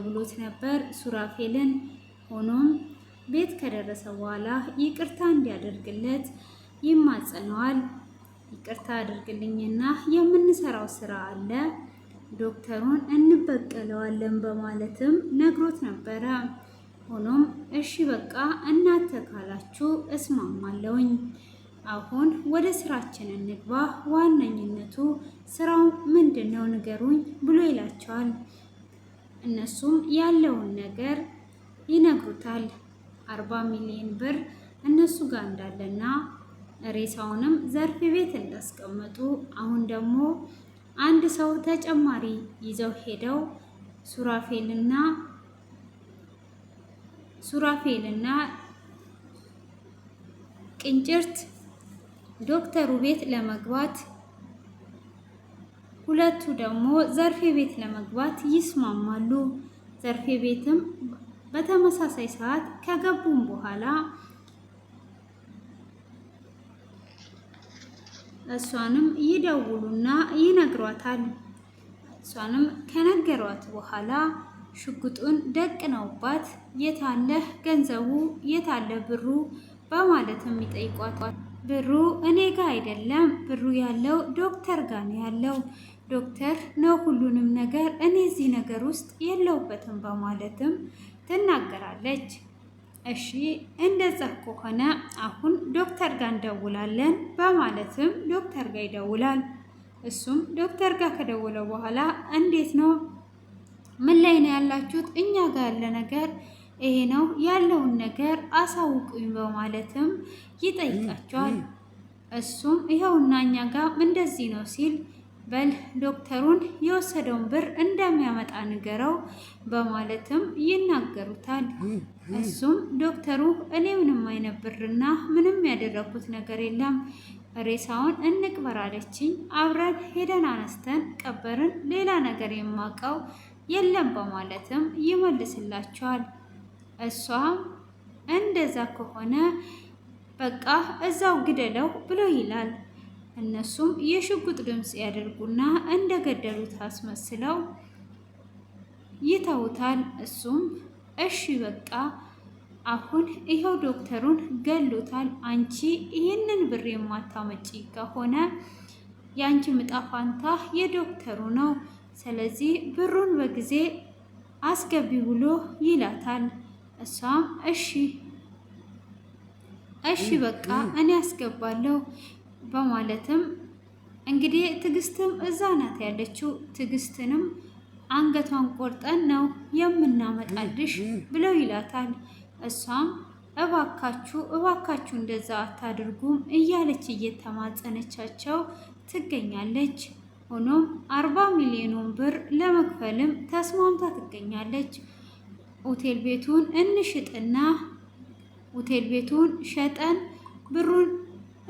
ብሎት ነበር ሱራፌልን። ሆኖም ቤት ከደረሰ በኋላ ይቅርታ እንዲያደርግለት ይማጸነዋል። ይቅርታ አድርግልኝና የምንሰራው ስራ አለ፣ ዶክተሩን እንበቀለዋለን በማለትም ነግሮት ነበረ። ሆኖም እሺ በቃ እናንተ ካላችሁ እስማማለሁኝ፣ አሁን ወደ ስራችን እንግባ፣ ዋነኝነቱ ስራው ምንድነው ንገሩኝ ብሎ ይላቸዋል። እነሱም ያለውን ነገር ይነግሩታል። 40 ሚሊዮን ብር እነሱ ጋር እንዳለና ሬሳውንም ዘርፌ ቤት እንዳስቀመጡ፣ አሁን ደግሞ አንድ ሰው ተጨማሪ ይዘው ሄደው ሱራፌልና ቅንጭርት ዶክተሩ ቤት ለመግባት፣ ሁለቱ ደግሞ ዘርፌ ቤት ለመግባት ይስማማሉ። ዘርፌ ቤትም በተመሳሳይ ሰዓት ከገቡም በኋላ እሷንም ይደውሉና ይነግሯታል። እሷንም ከነገሯት በኋላ ሽጉጡን ደቅነውባት የታለ ገንዘቡ የታለ ብሩ በማለትም ይጠይቋታል። ብሩ እኔ ጋር አይደለም፣ ብሩ ያለው ዶክተር ጋር ነው ያለው፣ ዶክተር ነው ሁሉንም ነገር፣ እኔ እዚህ ነገር ውስጥ የለውበትም በማለትም ትናገራለች። እሺ እንደዛ ከሆነ አሁን ዶክተር ጋር እንደውላለን በማለትም ዶክተር ጋር ይደውላል። እሱም ዶክተር ጋር ከደወለ በኋላ እንዴት ነው፣ ምን ላይ ነው ያላችሁት? እኛ ጋር ያለ ነገር ይሄ ነው፣ ያለውን ነገር አሳውቁኝ በማለትም ይጠይቃቸዋል። እሱም ይኸውና እኛ ጋር እንደዚህ ነው ሲል፣ በል ዶክተሩን የወሰደውን ብር እንደሚያመጣ ንገረው በማለትም ይናገሩታል። እሱም ዶክተሩ እኔ ምንም አይነት ብርና ምንም ያደረኩት ነገር የለም፣ ሬሳውን እንቅበር አለችኝ፣ አብረን ሄደን አነስተን ቀበርን፣ ሌላ ነገር የማውቀው የለም በማለትም ይመልስላቸዋል። እሷም እንደዛ ከሆነ በቃ እዛው ግደለው ብሎ ይላል። እነሱም የሽጉጥ ድምፅ ያደርጉና እንደገደሉት አስመስለው ይተውታል። እሱም እሺ በቃ አሁን ይኸው ዶክተሩን ገሎታል፣ አንቺ ይህንን ብር የማታመጪ ከሆነ የአንቺ ዕጣ ፈንታ የዶክተሩ ነው፣ ስለዚህ ብሩን በጊዜ አስገቢ ብሎ ይላታል። እሷም እሺ በቃ እኔ አስገባለሁ በማለትም እንግዲህ ትዕግስትም እዛ ናት ያለችው። ትዕግስትንም አንገቷን ቆርጠን ነው የምናመጣልሽ ብለው ይላታል። እሷም እባካችሁ እንደዛ አታድርጉም እያለች እየተማጸነቻቸው ትገኛለች። ሆኖም 40 ሚሊዮኑን ብር ለመክፈልም ተስማምታ ትገኛለች። ሆቴል ቤቱን እንሽጥና ሆቴል ቤቱን ሸጠን ብሩን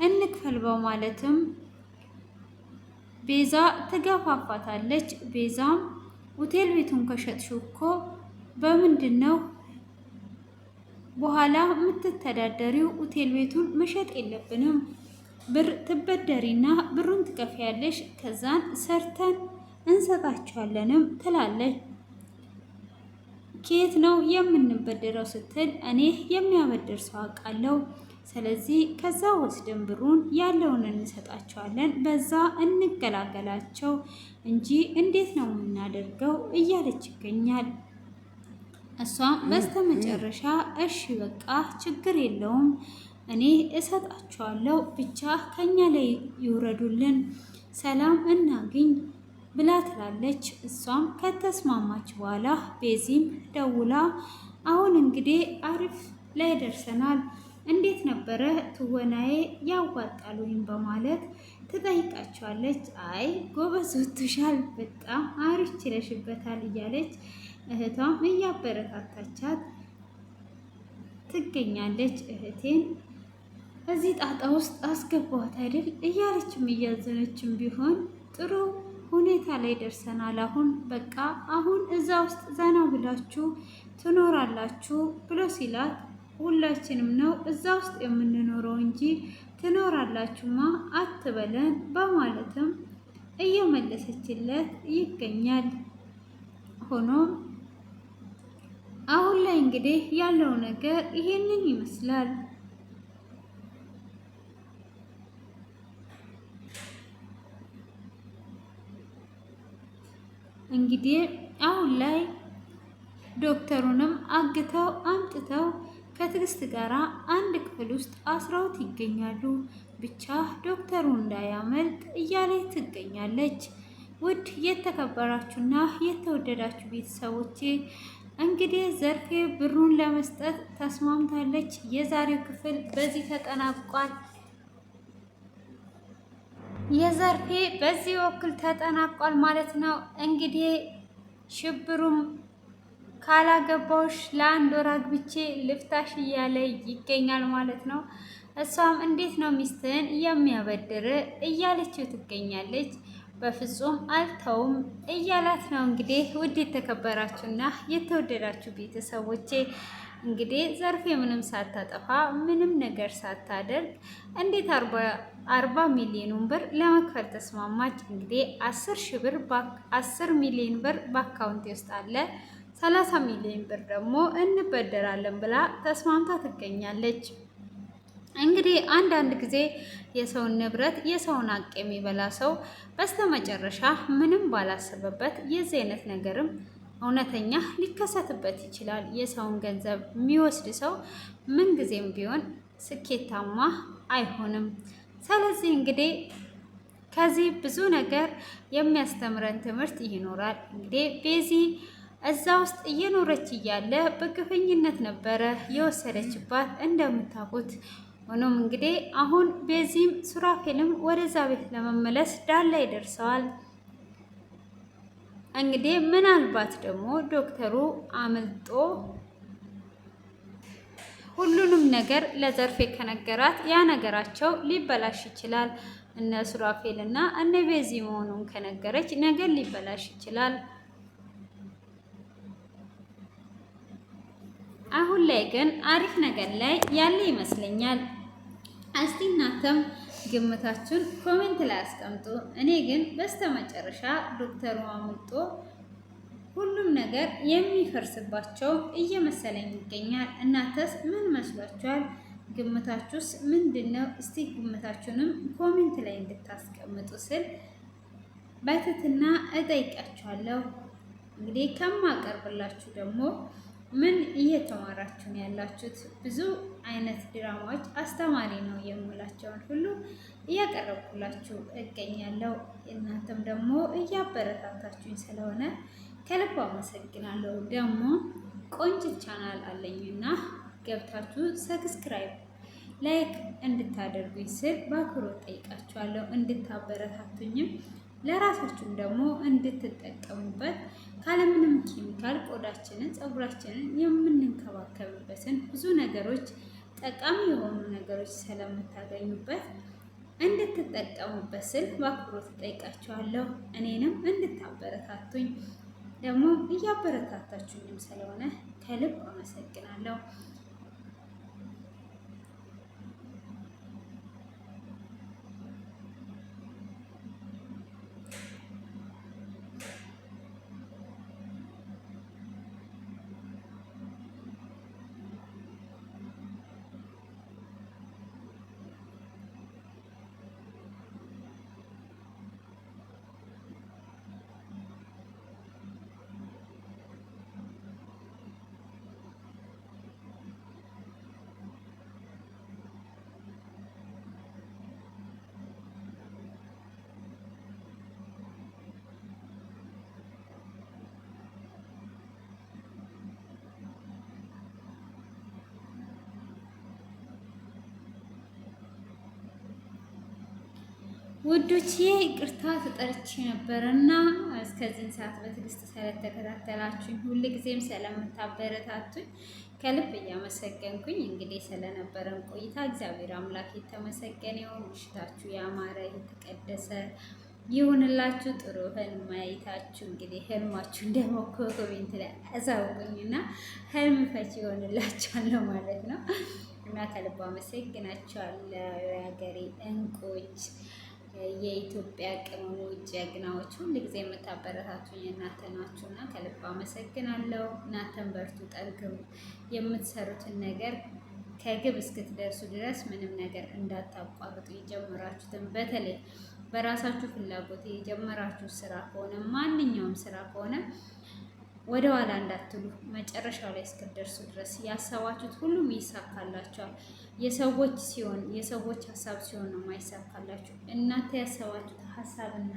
እንክፈል በማለትም ቤዛ ትገፋፋታለች። ቤዛም ሆቴል ቤቱን ከሸጥሽው እኮ በምንድን ነው በኋላ የምትተዳደሪው? ሆቴል ቤቱን መሸጥ የለብንም፣ ብር ትበደሪና ብሩን ትከፍያለሽ፣ ከዛን ሰርተን እንሰጣቸዋለንም ትላለች። ከየት ነው የምንበደረው ስትል፣ እኔ የሚያበድር ሰው አውቃለሁ፣ ስለዚህ ከዛ ወስደን ብሩን ያለውን እንሰጣቸዋለን፣ በዛ እንገላገላቸው እንጂ እንዴት ነው የምናደርገው እያለች ይገኛል። እሷም በስተመጨረሻ እሺ በቃ ችግር የለውም እኔ እሰጣቸዋለሁ፣ ብቻ ከኛ ላይ ይውረዱልን፣ ሰላም እናግኝ ብላ ትላለች። እሷም ከተስማማች በኋላ ቤዚም ደውላ አሁን እንግዲህ አሪፍ ላይ ደርሰናል፣ እንዴት ነበረ ትወናዬ ያዋጣል ወይም በማለት ትጠይቃቸዋለች። አይ ጎበዝ ወጥቶሻል፣ በጣም አሪፍ ችለሽበታል እያለች እህቷም እያበረታታቻት ትገኛለች። እህቴን እዚህ ጣጣ ውስጥ አስገባት አይደል እያለችም እያዘነችም ቢሆን ጥሩ ሁኔታ ላይ ደርሰናል፣ አሁን በቃ አሁን እዛ ውስጥ ዘና ብላችሁ ትኖራላችሁ ብሎ ሲላት፣ ሁላችንም ነው እዛ ውስጥ የምንኖረው እንጂ ትኖራላችሁማ አትበለን እንግዲህ ያለው ነገር ይሄንን ይመስላል። እንግዲህ አሁን ላይ ዶክተሩንም አግተው አምጥተው ከትዕግስት ጋር አንድ ክፍል ውስጥ አስረውት ይገኛሉ። ብቻ ዶክተሩ እንዳያመልጥ እያለች ትገኛለች። ውድ የተከበራችሁና የተወደዳችሁ ቤተሰቦቼ እንግዲህ ዘርፌ ብሩን ለመስጠት ተስማምታለች። የዛሬው ክፍል በዚህ ተጠናቋል። የዘርፌ በዚህ በኩል ተጠናቋል ማለት ነው። እንግዲህ ሽብሩም ካላገባውሽ ለአንድ ወር አግብቼ ልፍታሽ እያለ ይገኛል ማለት ነው። እሷም እንዴት ነው ሚስትህን የሚያበድር እያለችው ትገኛለች። በፍጹም አልተውም እያላት ነው። እንግዲህ ውድ የተከበራችሁና የተወደዳችሁ ቤተሰቦቼ እንግዲህ ዘርፌ ምንም ሳታጠፋ ምንም ነገር ሳታደርግ እንዴት 40 ሚሊዮን ብር ለመክፈል ተስማማች? እንግዲህ 10 ሚሊዮን ብር በአካውንት ውስጥ አለ፣ 30 ሚሊዮን ብር ደግሞ እንበደራለን ብላ ተስማምታ ትገኛለች። እንግዲህ አንዳንድ ጊዜ የሰውን ንብረት የሰውን ሀቅ የሚበላ ሰው በስተመጨረሻ ምንም ባላሰበበት የዚህ አይነት ነገርም እውነተኛ ሊከሰትበት ይችላል። የሰውን ገንዘብ የሚወስድ ሰው ምንጊዜም ቢሆን ስኬታማ አይሆንም። ስለዚህ እንግዲህ ከዚህ ብዙ ነገር የሚያስተምረን ትምህርት ይኖራል። እንግዲህ ቤዚ እዛ ውስጥ እየኖረች እያለ በግፈኝነት ነበረ የወሰደችባት እንደምታውቁት። ሆኖም እንግዲህ አሁን ቤዚም ሱራፌልም ወደዛ ቤት ለመመለስ ዳር ላይ ደርሰዋል። እንግዲህ ምናልባት ደግሞ ዶክተሩ አምልጦ ሁሉንም ነገር ለዘርፌ ከነገራት ያ ነገራቸው ሊበላሽ ይችላል። እነ ሱራፌል እና እነ ቤዚ መሆኑን ከነገረች ነገር ሊበላሽ ይችላል። አሁን ላይ ግን አሪፍ ነገር ላይ ያለ ይመስለኛል። እስቲ እናንተም ግምታችሁን ኮሜንት ላይ አስቀምጡ። እኔ ግን በስተመጨረሻ ዶክተሩ አምልጦ ሁሉም ነገር የሚፈርስባቸው እየመሰለኝ ይገኛል። እናንተስ ምን መስሏችኋል? ግምታችሁስ ምንድነው? እስቲ ግምታችሁንም ኮሜንት ላይ እንድታስቀምጡ ስል በትህትና እጠይቃችኋለሁ። እንግዲህ ከማቀርብላችሁ ደግሞ ምን እየተማራችሁ ነው ያላችሁት? ብዙ አይነት ድራማዎች አስተማሪ ነው የምላቸውን ሁሉ እያቀረብኩላችሁ እገኛለሁ። እናንተም ደግሞ እያበረታታችሁኝ ስለሆነ ከልብ አመሰግናለሁ። ደግሞ ቆንጆ ቻናል አለኝና ገብታችሁ ሰብስክራይብ፣ ላይክ እንድታደርጉኝ ስል በአክብሮት ጠይቃችኋለሁ። እንድታበረታቱኝም ለራሳችሁም ደግሞ እንድትጠቀሙበት ካለምንም ኬሚካል ቆዳችንን፣ ፀጉራችንን የምንንከባከብበትን ብዙ ነገሮች ጠቃሚ የሆኑ ነገሮች ስለምታገኙበት እንድትጠቀሙበት ስል በአክብሮት ጠይቃችኋለሁ። እኔንም እንድታበረታቱኝ ደግሞ እያበረታታችሁኝም ስለሆነ ከልብ አመሰግናለሁ። ውዶቼ ይቅርታ ተጠርቼ ነበረና እስከዚህን ሰዓት በትዕግስት ስለተከታተላችሁኝ ሁልጊዜም ስለምታበረታቱኝ ከልብ እያመሰገንኩኝ እንግዲህ ስለነበረን ቆይታ እግዚአብሔር አምላክ የተመሰገነ ይሁን። ምሽታችሁ ያማረ የተቀደሰ ይሁንላችሁ። ጥሩ ህልም ማየታችሁ እንግዲህ ህልማችሁ ደግሞ ኮሜንት ላይ አሳውቁኝና ህልም ፈቺ ይሆንላችኋለሁ ማለት ነው እና ከልብ አመሰግናችኋለሁ የሀገሬ እንቁዎች የኢትዮጵያ ቅመሞች ጀግናዎች ሁል ጊዜ የምታበረታቱኝ እናንተ ናችሁና ከልብ አመሰግናለሁ። እናንተን በርቱ፣ ጠንክሩ። የምትሰሩትን ነገር ከግብ እስክትደርሱ ድረስ ምንም ነገር እንዳታቋርጡ። የጀመራችሁትን በተለይ በራሳችሁ ፍላጎት የጀመራችሁ ስራ ከሆነ ማንኛውም ስራ ከሆነ ወደ ኋላ እንዳትሉ፣ መጨረሻው ላይ እስክትደርሱ ድረስ ያሰባችሁት ሁሉም ይሳካላችኋል። የሰዎች ሲሆን የሰዎች ሀሳብ ሲሆን ነው የማይሳካላችሁ። እናንተ ያሰባችሁት ሀሳብና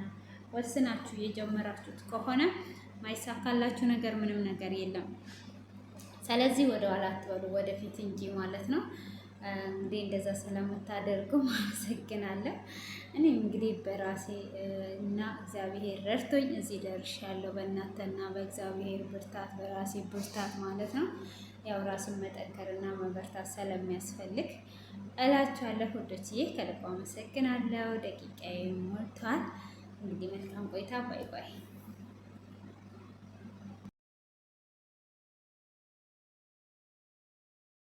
ወስናችሁ የጀመራችሁት ከሆነ ማይሳካላችሁ ነገር ምንም ነገር የለም። ስለዚህ ወደ ኋላ አትበሉ፣ ወደፊት እንጂ ማለት ነው። እንግዲህ እንደዛ ስለምታደርጉ አመሰግናለሁ። እኔም እንግዲህ በራሴ እና እግዚአብሔር ረድቶኝ እዚህ ደርሻለሁ። በእናንተና በእግዚአብሔር ብርታት፣ በራሴ ብርታት ማለት ነው። ያው ራስን መጠንከርና መበርታት ስለሚያስፈልግ እላችኋለሁ ውዶችዬ፣ ከልብ አመሰግናለሁ። ደቂቃዬ ሞልቷል። እንግዲህ መልካም ቆይታ። ባይ ባይ።